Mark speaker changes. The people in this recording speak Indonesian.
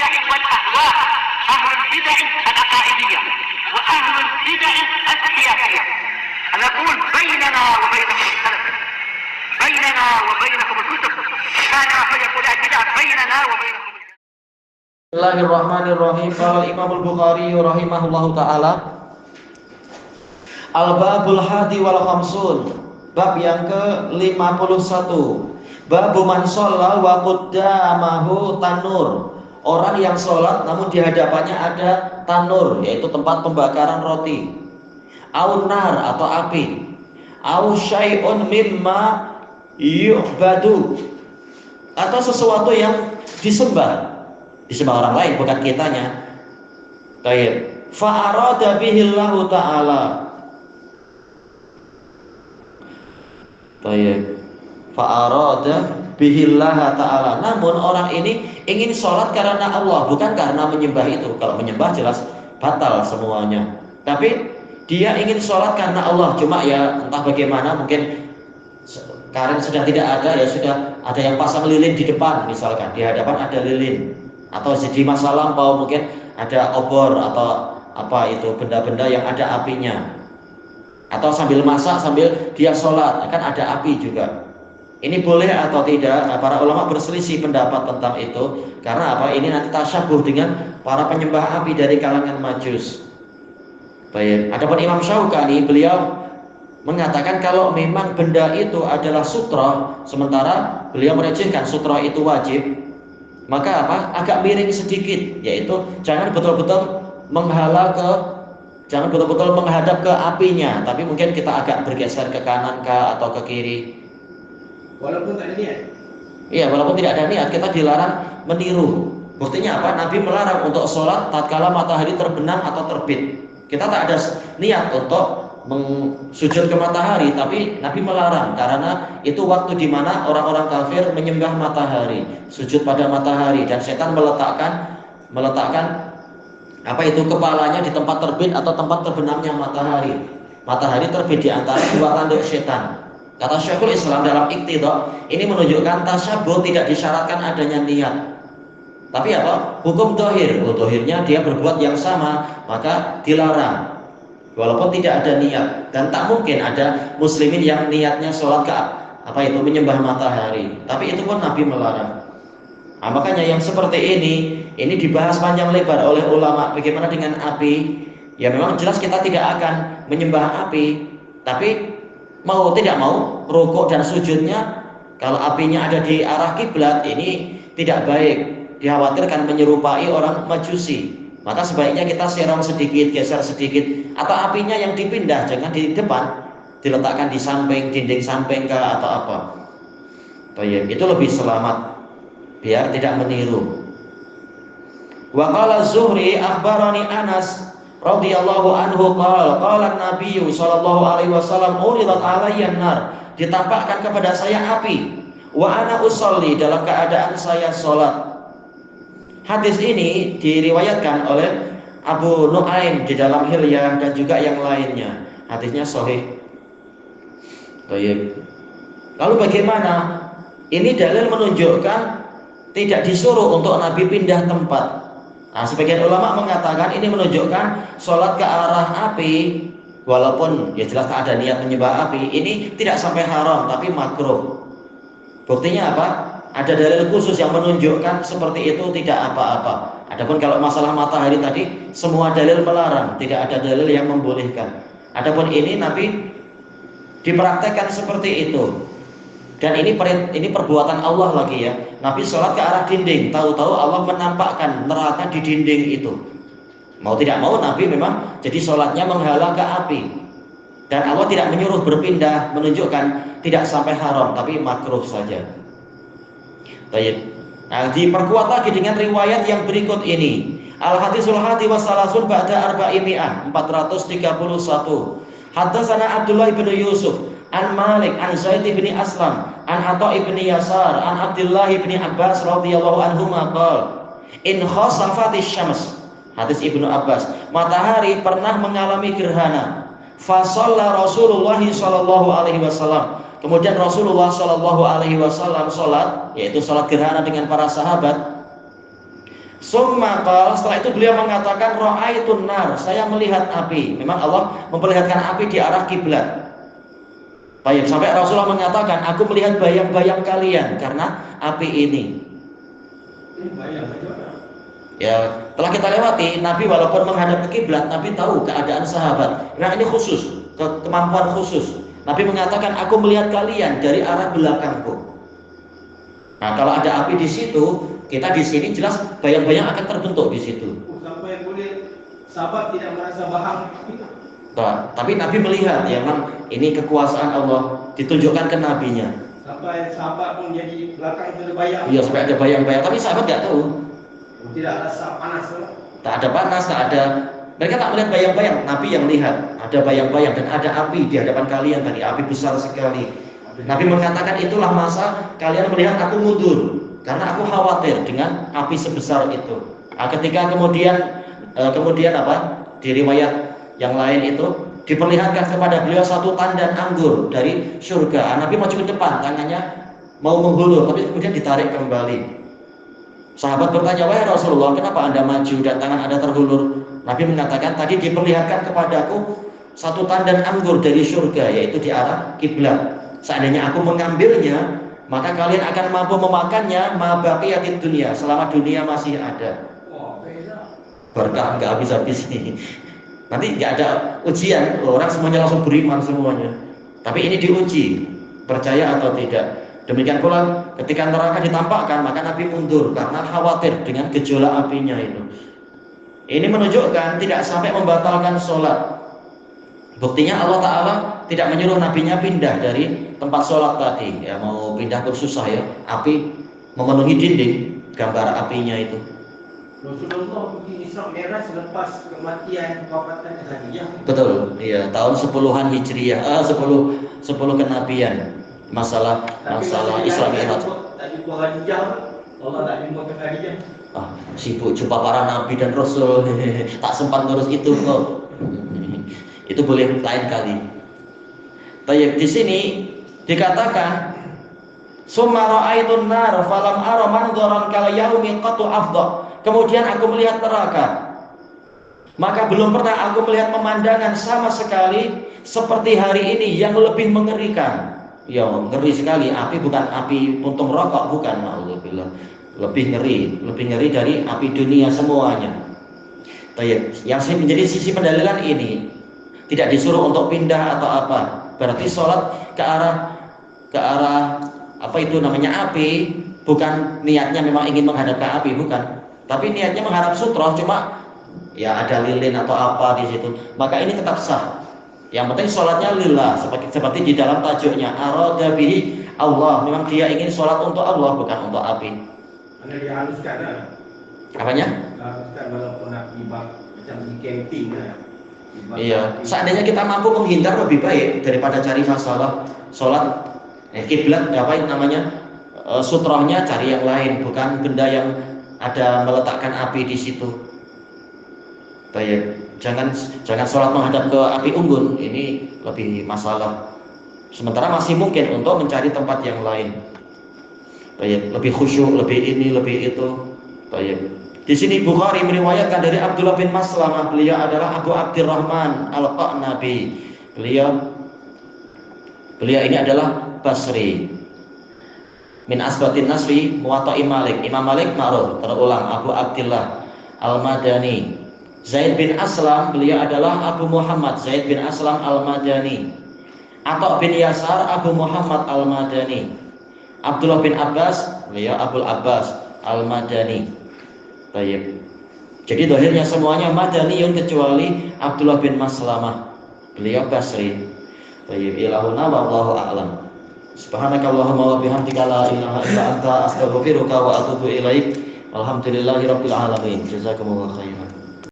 Speaker 1: البدع والأهواء، أهل البدع العقائدية وأهل البدع السياسية. نقول بيننا وبينكم السلف، بيننا وبينكم الكتب، كان فيقول البدع بيننا وبينكم.
Speaker 2: Bismillahirrahmanirrahim. Qala Imam Al-Bukhari rahimahullahu taala, Al-Babul Hadi wal Khamsun, bab yang ke-51. Babu man shalla wa qaddamahu tanur. Orang yang sholat namun di hadapannya ada tanur, yaitu tempat pembakaran roti. Au nar atau api. Au syai'un mimma yu'badu, atau sesuatu yang disembah orang lain, bukan kitanya. Baik. Fa arada bihillahu ta'ala. Baik. Fa arada bihillaha ta'ala. Namun orang ini ingin sholat karena Allah, bukan karena menyembah itu. Kalau menyembah jelas batal semuanya. Tapi dia ingin sholat karena Allah. Cuma ya entah bagaimana, mungkin karen sudah tidak ada, ya sudah ada yang pasang lilin di depan, misalkan di hadapan ada lilin. Atau di masa lampau mungkin ada obor atau apa itu, benda-benda yang ada apinya. Atau sambil masak sambil dia sholat, kan ada api juga. Ini boleh atau tidak? Nah, para ulama berselisih pendapat tentang itu. Karena apa? Ini nanti tasyabuh dengan para penyembah api dari kalangan Majus. Baik. Adapun Imam Syaukani, beliau mengatakan kalau memang benda itu adalah sutra, sementara beliau merejehkan sutra itu wajib, maka apa? Agak miring sedikit, yaitu jangan betul-betul jangan betul-betul menghadap ke apinya, tapi mungkin kita agak bergeser ke kanan atau ke kiri.
Speaker 3: Walaupun tak ada niat.
Speaker 2: Iya, walaupun tidak ada niat, kita dilarang meniru. Buktinya apa? Nabi melarang untuk sholat tatkala matahari terbenam atau terbit. Kita tak ada niat untuk sujud ke matahari, tapi Nabi melarang karena itu waktu di mana orang-orang kafir menyembah matahari, sujud pada matahari, dan setan meletakkan apa itu, kepalanya di tempat terbit atau tempat terbenamnya matahari. Matahari terbit di antara dua tanduk setan. Kata Syekhul Islam dalam Iqtidha, ini menunjukkan tasyabuh tidak disyaratkan adanya niat. Tapi apa? Hukum dohir. Dohirnya dia berbuat yang sama, maka dilarang. Walaupun tidak ada niat, dan tak mungkin ada muslimin yang niatnya sholat ke apa itu, menyembah matahari. Tapi itu pun Nabi melarang. Nah, makanya yang seperti ini dibahas panjang lebar oleh ulama. Bagaimana dengan api? Ya memang jelas kita tidak akan menyembah api, tapi mau tidak mau rukuk dan sujudnya kalau apinya ada di arah kiblat, ini tidak baik, dikhawatirkan menyerupai orang Majusi. Maka sebaiknya kita siram sedikit, geser sedikit, atau apinya yang dipindah, jangan di depan, diletakkan di samping, dinding samping atau apa. Baik, itu lebih selamat, biar tidak meniru. Wa qala Zuhri akhbarani Anas radhiyallahu anhu qala Nabi sallallahu alaihi wasallam uridat alayya an-nar, ditampakkan kepada saya api, wa ana usolli, dalam keadaan saya sholat. Hadis ini diriwayatkan oleh Abu Nuaim di dalam Hilyah dan juga yang lainnya. Hadisnya sahih. Baik. Lalu bagaimana? Ini dalil menunjukkan tidak disuruh untuk Nabi pindah tempat. Nah, sebagian ulama mengatakan ini menunjukkan sholat ke arah api, walaupun ya jelas tak ada niat menyembah api, ini tidak sampai haram tapi makruh. Buktinya apa? Ada dalil khusus yang menunjukkan seperti itu tidak apa-apa. Adapun kalau masalah matahari tadi, semua dalil melarang, tidak ada dalil yang membolehkan. Adapun ini Nabi dipraktekkan seperti itu. Dan ini perbuatan Allah lagi ya. Nabi sholat ke arah dinding, tahu-tahu Allah menampakkan neraka di dinding itu. Mau tidak mau Nabi memang jadi sholatnya menghalang ke api. Dan Allah tidak menyuruh berpindah, menunjukkan tidak sampai haram, tapi makruh saja. Baik. Nah, diperkuat lagi dengan riwayat yang berikut ini. Al-Hadisul Hadi wa Salasun ba'da arba'imi'ah 431. Haddatsana Abdullah bin Yusuf an Malik an Zaid bin Aslam an Atha bin Yasar an Abdullah bin Abbas radhiyallahu anhuma qala in khasafatish syams. Hadis Ibnu Abbas, matahari pernah mengalami gerhana. Fa shalla Rasulullah sallallahu alaihi wasallam. Kemudian Rasulullah Shallallahu Alaihi Wasallam sholat, yaitu sholat gerhana dengan para sahabat. Summa qala, setelah itu beliau mengatakan ra'aitun nar, saya melihat api. Memang Allah memperlihatkan api di arah kiblat. Baik, sampai Rasulullah mengatakan, aku melihat bayang-bayang kalian karena api ini.
Speaker 3: Bayang bagaimana?
Speaker 2: Ya, telah kita lewati, Nabi walaupun menghadap ke kiblat, Nabi tahu keadaan sahabat. Nah, ini khusus, kemampuan khusus. Nabi mengatakan, aku melihat kalian dari arah belakangku. Nah, kalau ada api di situ, kita di sini jelas bayang-bayang akan terbentuk di situ.
Speaker 3: Sampai boleh sahabat tidak merasa bahang.
Speaker 2: Nah, tapi Nabi melihat, ya memang ini kekuasaan Allah ditunjukkan ke nabinya.
Speaker 3: Sampai sahabat pun jadi belakang itu ada bayang.
Speaker 2: Iya, sampai ada bayang-bayang, tapi sahabat nggak tahu.
Speaker 3: Tidak rasa panas.
Speaker 2: Tak ada panas, tak ada. Mereka tak melihat bayang-bayang. Nabi yang lihat ada bayang-bayang dan ada api di hadapan kalian tadi, api besar sekali. Nabi mengatakan itulah masa kalian melihat aku mundur karena aku khawatir dengan api sebesar itu. Nah, ketika kemudian apa? Di riwayat yang lain itu diperlihatkan kepada beliau satu tandan anggur dari surga. Nabi maju ke depan, tangannya mau menghulur, tapi kemudian ditarik kembali. Sahabat bertanya, wahai Rasulullah, kenapa Anda maju dan tangan Anda terhulur? Nabi mengatakan, tadi diperlihatkan kepadaku satu tandan anggur dari surga, yaitu di arah kiblat. Seandainya aku mengambilnya, maka kalian akan mampu memakannya ma baqiyatid dunia, selama dunia masih ada. Berkah nggak habis-habis nih. Nanti nggak ada ujian, orang semuanya langsung beriman semuanya. Tapi ini diuji, percaya atau tidak. Demikian pula ketika neraka ditampakkan, maka Nabi mundur karena khawatir dengan gejolak apinya itu. Ini menunjukkan tidak sampai membatalkan sholat. Buktinya Allah Ta'ala tidak menyuruh nabinya pindah dari tempat sholat tadi. Ya, mau pindah pun susah ya. Api memenuhi dinding, gambar apinya itu.
Speaker 3: Rasulullah pergi Isra Mi'raj selepas kematian kewafatan Khadijah.
Speaker 2: Betul, iya, tahun 10-an Hijriah, 10 kenabian. Masalah Isra Mi'raj.
Speaker 3: Tak jumpa Khadijah, Allah tak jumpa ke Khadijah.
Speaker 2: Sibuk jumpa para nabi dan rasul, tak sempat ngurus itu kok. Itu boleh lain kali. Tayyib, di sini dikatakan summa ra'aitun nar falam ara manzaran kal yaumi qatu afdha. Kemudian aku melihat neraka, maka belum pernah aku melihat pemandangan sama sekali seperti hari ini yang lebih mengerikan. Ya, ngeri sekali. Api bukan api puntung rokok, bukan. Alhamdulillah. Lebih ngeri dari api dunia semuanya. Yang menjadi sisi pendalilan ini tidak disuruh untuk pindah atau apa. Berarti sholat ke arah apa itu namanya api, bukan niatnya memang ingin menghadap ke api, bukan. Tapi niatnya mengharap sutroh, cuma ya ada lilin atau apa di situ. Maka ini tetap sah. Yang penting sholatnya lillah, seperti di dalam tajuknya arada bihi Allah. Memang dia ingin sholat untuk Allah, bukan untuk api.
Speaker 3: Anda dihaluskan kan?
Speaker 2: Apanya?
Speaker 3: Dihaluskan walaupun api macam di camping kan?
Speaker 2: Iya, seandainya kita mampu menghindar lebih baik daripada cari masalah. Sholat kiblat apa namanya, sutrohnya cari yang lain, bukan benda yang ada meletakkan api di situ. Jangan sholat menghadap ke api unggun, ini lebih masalah. Sementara masih mungkin untuk mencari tempat yang lain. Lebih khusyuk, lebih ini, lebih itu. Di sini Bukhari meriwayatkan dari Abdullah bin Maslamah, beliau adalah Abu Abdurrahman Al-Qanabi. Beliau ini adalah Basri. Min asbatin nasri muwatta'i Malik. Imam Malik ma'ruf, terulang Abu Abdullah Al-Madani. Zaid bin Aslam, beliau adalah Abu Muhammad Zaid bin Aslam Al-Madani. Atha bin Yasar Abu Muhammad Al-Madani. Abdullah bin Abbas, beliau Abul Abbas Al-Madani. Baik. Jadi dohirnya semuanya Madaniyun kecuali Abdullah bin Maslamah. Beliau Basri. Baik, ilahuna wallahu a'lam. Subhanakallahumma wa bihamdika la ilaha illa anta astaghfiruka wa atubu ilaik. Alhamdulillahirabbil alamin. Jazakumullahu khairan.